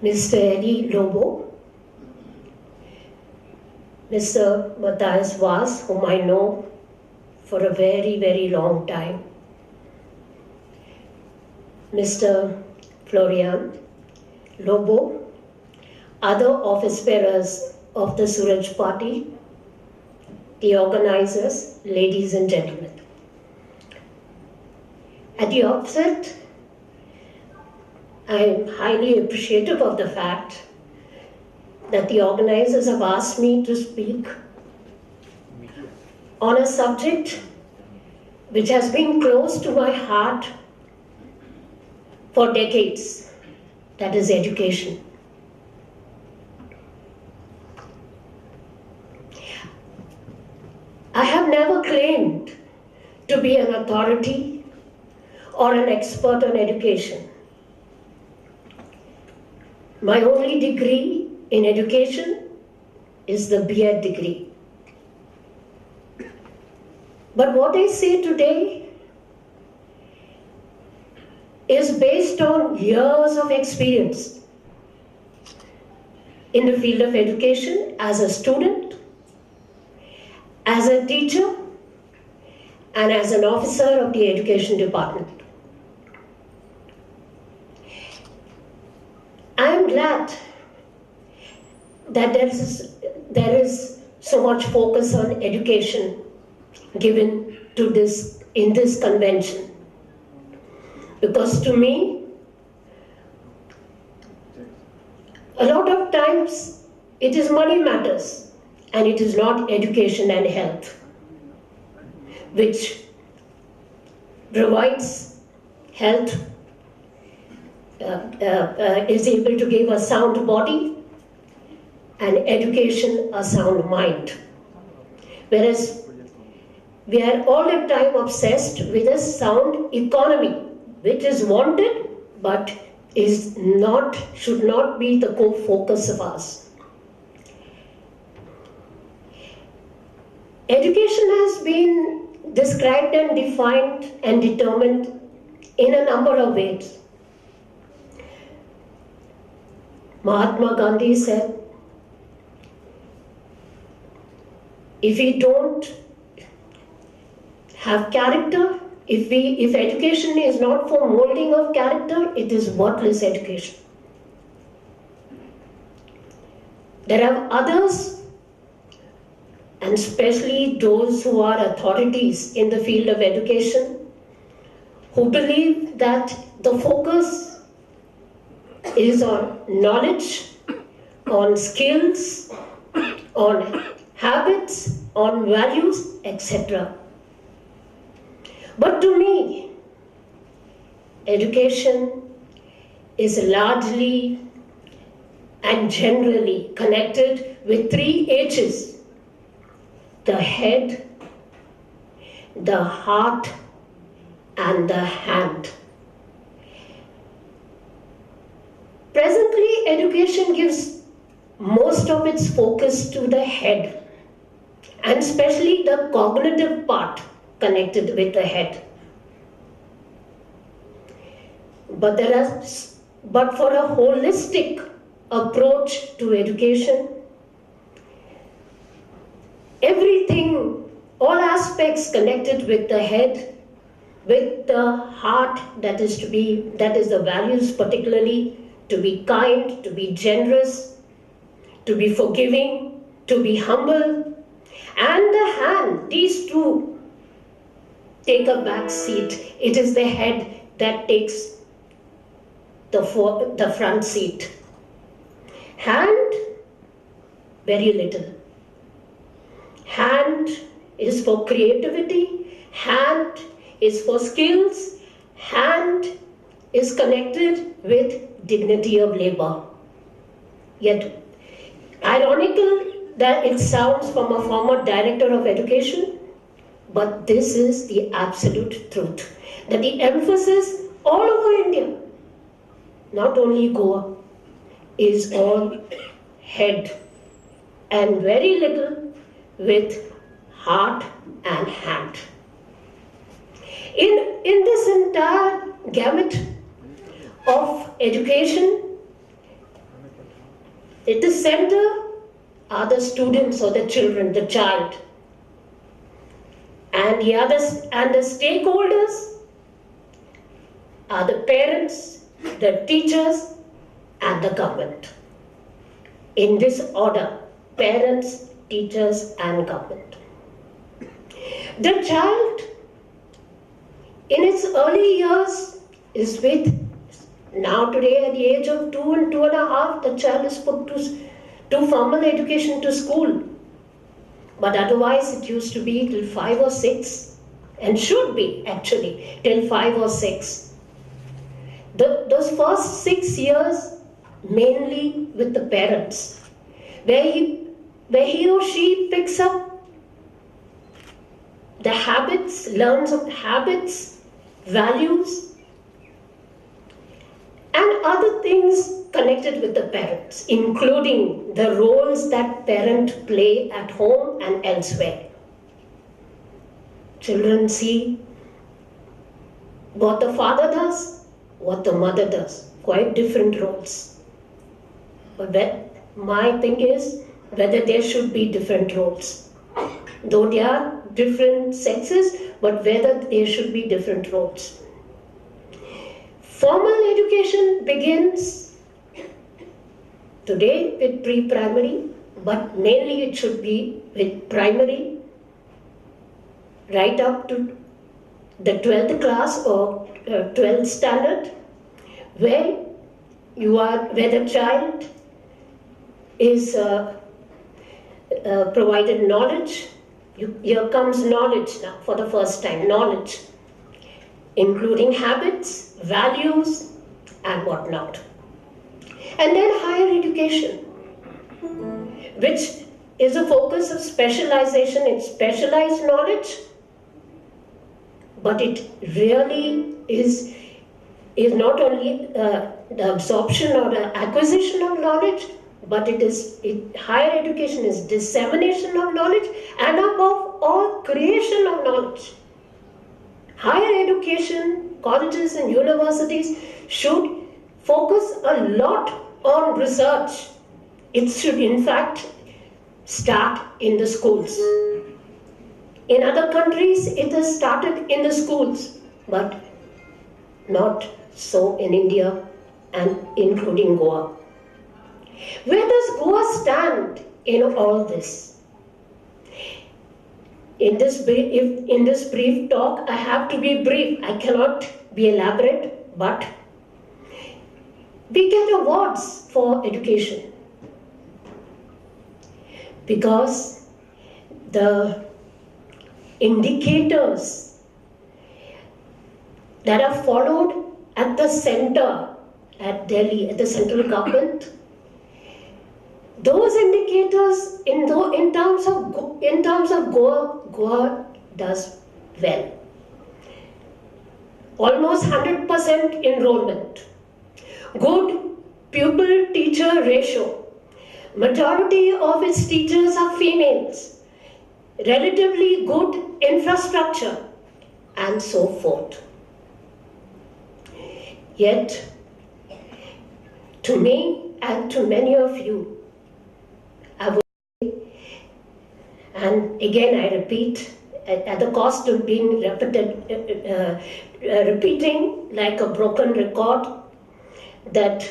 Mr. Eddie Lobo, Mr. Matthias Vaz, whom I know for a very, very long time, Mr. Florian Lobo, other office bearers of the Su-Raj party, the organizers, ladies and gentlemen. At the outset, I am highly appreciative of the fact that the organizers have asked me to speak on a subject which has been close to my heart for decades, that is education. I have never claimed to be an authority or an expert on education. My only degree in education is the B.Ed degree. But what I say today is based on years of experience in the field of education as a student, as a teacher, and as an officer of the education department. I am glad that there is so much focus on education given to this in this convention, because to me, a lot of times it is money matters and it is not education and health which provides health, is able to give a sound body, and education a sound mind. Whereas we are all the time obsessed with a sound economy, which is wanted but should not be the core focus of us. Education has been described and defined and determined in a number of ways. Mahatma Gandhi said, if we don't have character, if education is not for molding of character, it is worthless education. There are others, and especially those who are authorities in the field of education, who believe that the focus is on knowledge, on skills, on habits, on values, etc. But to me, education is largely and generally connected with 3 H's: the head, the heart, and the hand. Presently, education gives most of its focus to the head, and especially the cognitive part connected with the head. But for a holistic approach to education, everything, all aspects connected with the head, with the heart, that is the values, particularly to be kind, to be generous, to be forgiving, to be humble, and the hand, these two take a back seat. It is the head that takes the front seat. Hand, very little. Hand is for creativity, hand is for skills, hand is connected with dignity of labor. Yet, ironical that it sounds from a former director of education, but this is the absolute truth. That the emphasis all over India, not only Goa, is on head and very little with heart and hand. In this entire gamut of education, At the center are the students or the children, the child. And the stakeholders are the parents, the teachers, and the government. In this order: parents, teachers, and government. The child in its early years is with, now today at the age of 2 and 2.5, the child is put to formal education, to school. But otherwise it used to be till 5 or 6, and should be actually till 5 or 6. Those first 6 years mainly with the parents, where he or she picks up the habits, learns of habits, values, and other things connected with the parents, including the roles that parents play at home and elsewhere. Children see what the father does, what the mother does, quite different roles. But my thing is whether there should be different roles. Though they are different sexes, but whether there should be different roles. Formal education begins today with pre-primary, but mainly it should be with primary, right up to the 12th class or 12th standard, where the child is provided knowledge. Here comes knowledge now for the first time, knowledge, including habits, values, and whatnot. And then higher education, which is a focus of specialization in specialized knowledge, but it really is not only the absorption or the acquisition of knowledge, but higher education is dissemination of knowledge, and above all, creation of knowledge. Higher education, colleges and universities should focus a lot on research. It should in fact start in the schools. In other countries, it has started in the schools, but not so in India and including Goa. Where does Goa stand in all this? In this brief talk, I have to be brief. I cannot be elaborate, but we get awards for education because the indicators that are followed at the center, at Delhi, at the central government, those indicators in terms of Goa does well. Almost 100% enrollment, good pupil-teacher ratio, majority of its teachers are females, relatively good infrastructure, and so forth. Yet, to me and to many of you, I would say, and again I repeat, at the cost of being repeating like a broken record, that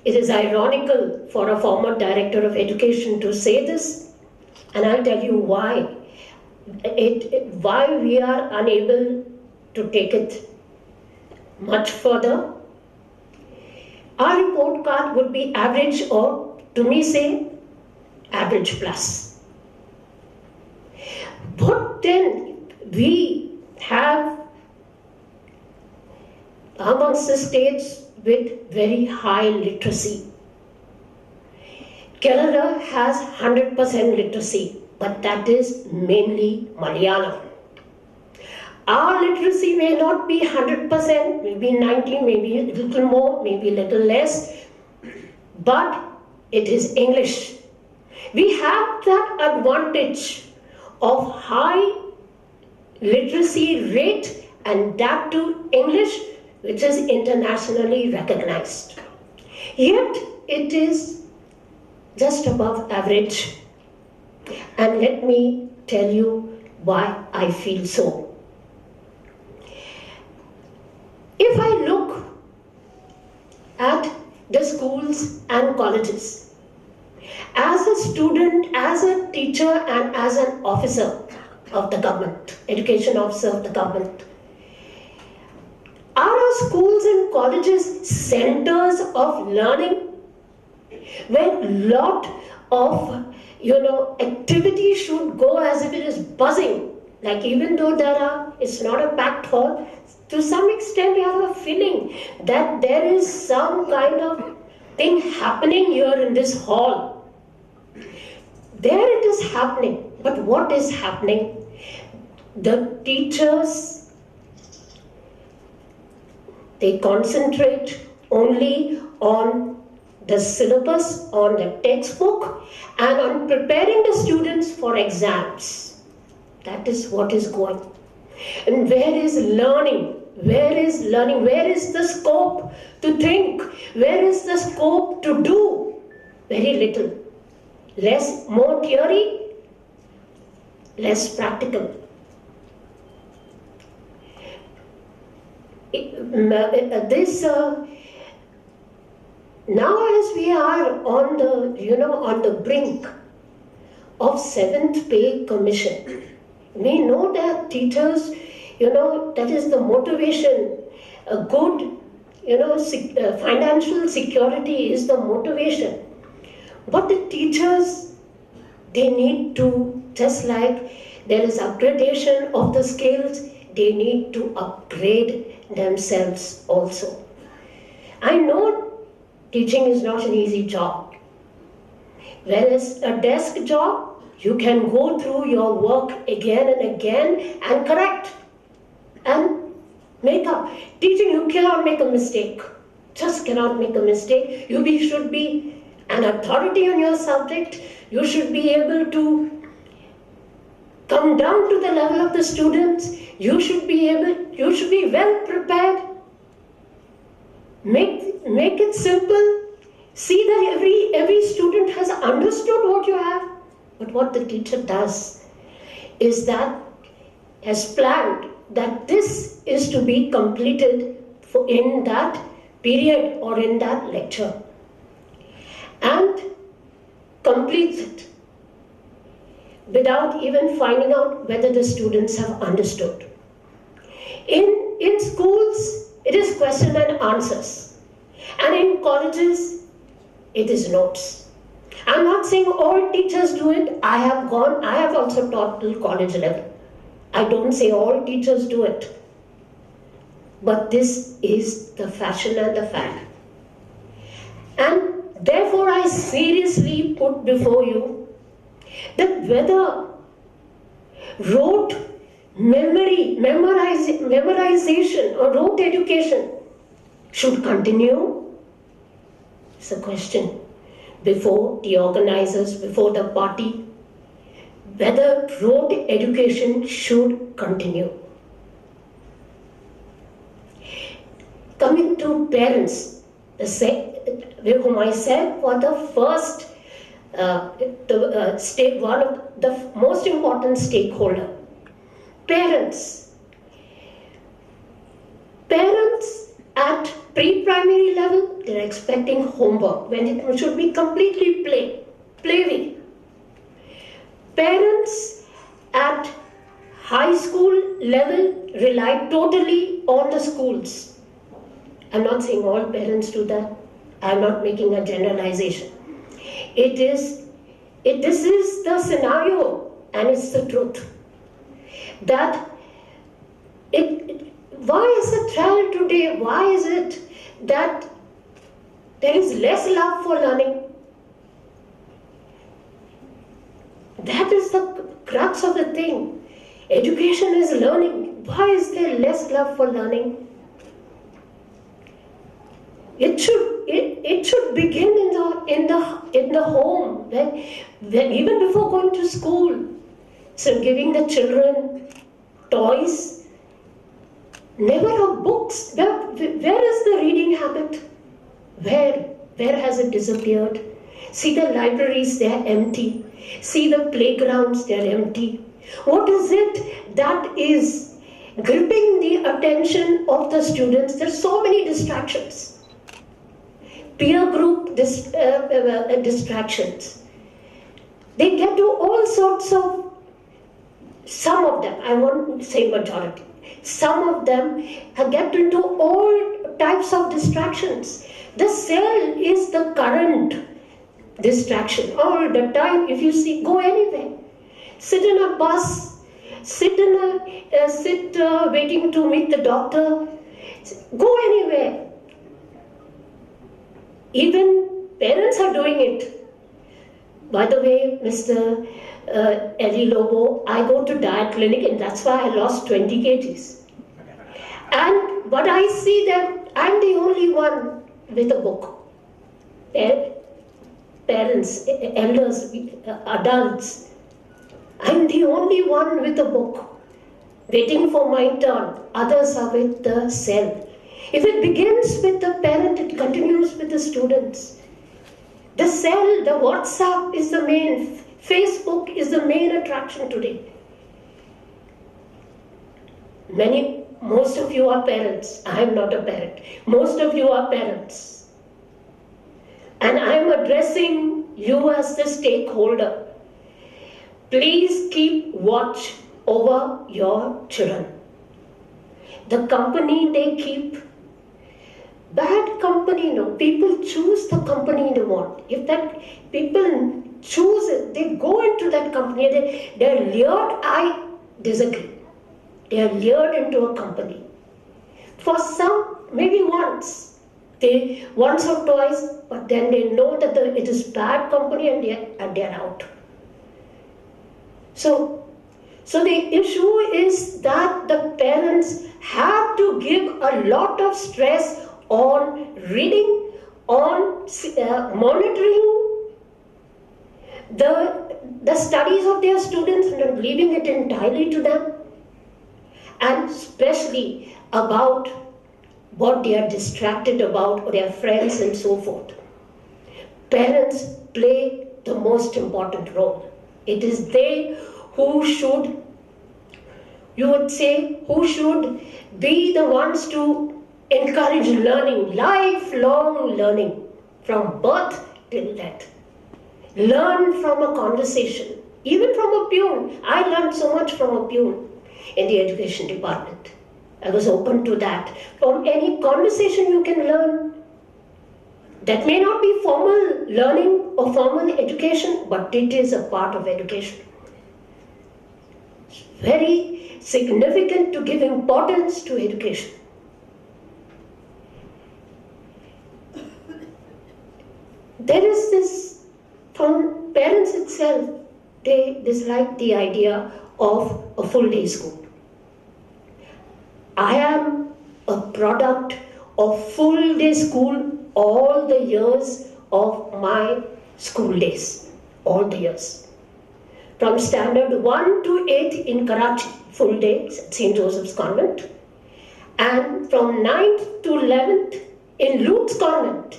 it is ironical for a former director of education to say this, and I'll tell you why. Why we are unable to take it much further. Our report card would be average, or to me say average plus. But then we have amongst the states with very high literacy. Kerala has 100% literacy, but that is mainly Malayalam. Our literacy may not be 100%, maybe 90, maybe a little more, maybe a little less, but it is English. We have that advantage of high literacy rate, and that to English, which is internationally recognized. Yet it is just above average. And let me tell you why I feel so. If I look at the schools and colleges, as a student, as a teacher, and as an officer of the government, education officer of the government, are our schools and colleges centers of learning where a lot of activity should go as if it is buzzing? Like, even though it's not a packed hall, to some extent you have a feeling that there is some kind of thing happening here in this hall. There it is happening. But what is happening? The teachers, they concentrate only on the syllabus, on the textbook, and on preparing the students for exams. That is what is going. And where is learning? Where is learning? Where is the scope to think? Where is the scope to do? Very little. More theory, less practical. Now as we are on the brink of 7th Pay Commission, we know that teachers, that is the motivation. A good, financial security is the motivation. But the teachers, they need to, just like there is upgradation of the skills, they need to upgrade themselves also. I know teaching is not an easy job. Whereas a desk job, you can go through your work again and again and correct and make up. Teaching, you cannot make a mistake. Just cannot make a mistake. You should be an authority on your subject. You should be able to come down to the level of the students. You should be well prepared. Make it simple. See that every student has understood what you have. But what the teacher does is that has planned that this is to be completed in that period or in that lecture, and completes it without even finding out whether the students have understood. In schools, it is question and answers, and in colleges, it is notes. I'm not saying all teachers do it. I have also taught till college level. I don't say all teachers do it. But this is the fashion and the fad. And therefore I seriously put before you that whether rote memorization or rote education should continue is a question before the organizers, before the party, whether rote education should continue. Coming to parents, whom I said were the first, one of the most important stakeholder. Parents at pre-primary level, they're expecting homework when it should be completely play. Parents at high school level rely totally on the schools. I'm not saying all parents do that. I'm not making a generalization. This is the scenario, and it's the truth. Why is the child today, why is it that there is less love for learning? That is the crux of the thing. Education is learning. Why is there less love for learning? It should begin in the home, when even before going to school. So giving the children toys, never have books. Where is the reading habit? Where has it disappeared? See the libraries, they are empty. See the playgrounds, they are empty. What is it that is gripping the attention of the students? There are so many distractions. Peer group distractions. They get to all sorts of, some of them, I won't say majority, some of them get into all types of distractions. The cell is the current distraction all the time. If you see, go anywhere, sit in a bus, sit waiting to meet the doctor, go anywhere. Even parents are doing it. By the way, Mr. Eddie Lobo, I go to diet clinic and that's why I lost 20 kgs. But I see them, I'm the only one with a book. Parents, elders, adults, I'm the only one with a book, waiting for my turn. Others are with the cell. If it begins with the parent, it continues with the students. The cell, the WhatsApp is the main, Facebook is the main attraction today. Most of you are parents. I am not a parent. Most of you are parents. And I am addressing you as the stakeholder. Please keep watch over your children. The company they keep, bad company, no. People choose the company they want. If that people choose it, they go into that company, they're lured, I disagree. They are lured into a company. For some, maybe once or twice, but then they know that it is bad company and they're out. So the issue is that the parents have to give a lot of stress on reading, on monitoring the studies of their students and not leaving it entirely to them, and especially about what they are distracted about or their friends and so forth. Parents play the most important role. It is they who should, you would say, who should be the ones to encourage learning, lifelong learning, from birth till death. Learn from a conversation, even from a peon. I learned so much from a peon in the education department. I was open to that. From any conversation you can learn. That may not be formal learning or formal education, but it is a part of education. It's very significant to give importance to education. There is this, from parents itself, they dislike the idea of a full day school. I am a product of full day school all the years of my school days, all the years. From standard 1 to 8 in Karachi, full day, St. Joseph's Convent, and from 9th to 11th in Luke's Convent,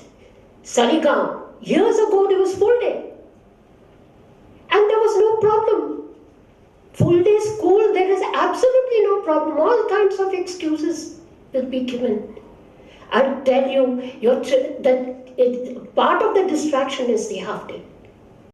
Saligaon. Years ago there was full day, and there was no problem. Full day school, there is absolutely no problem. All kinds of excuses will be given. I'll tell you, part of the distraction is the half day.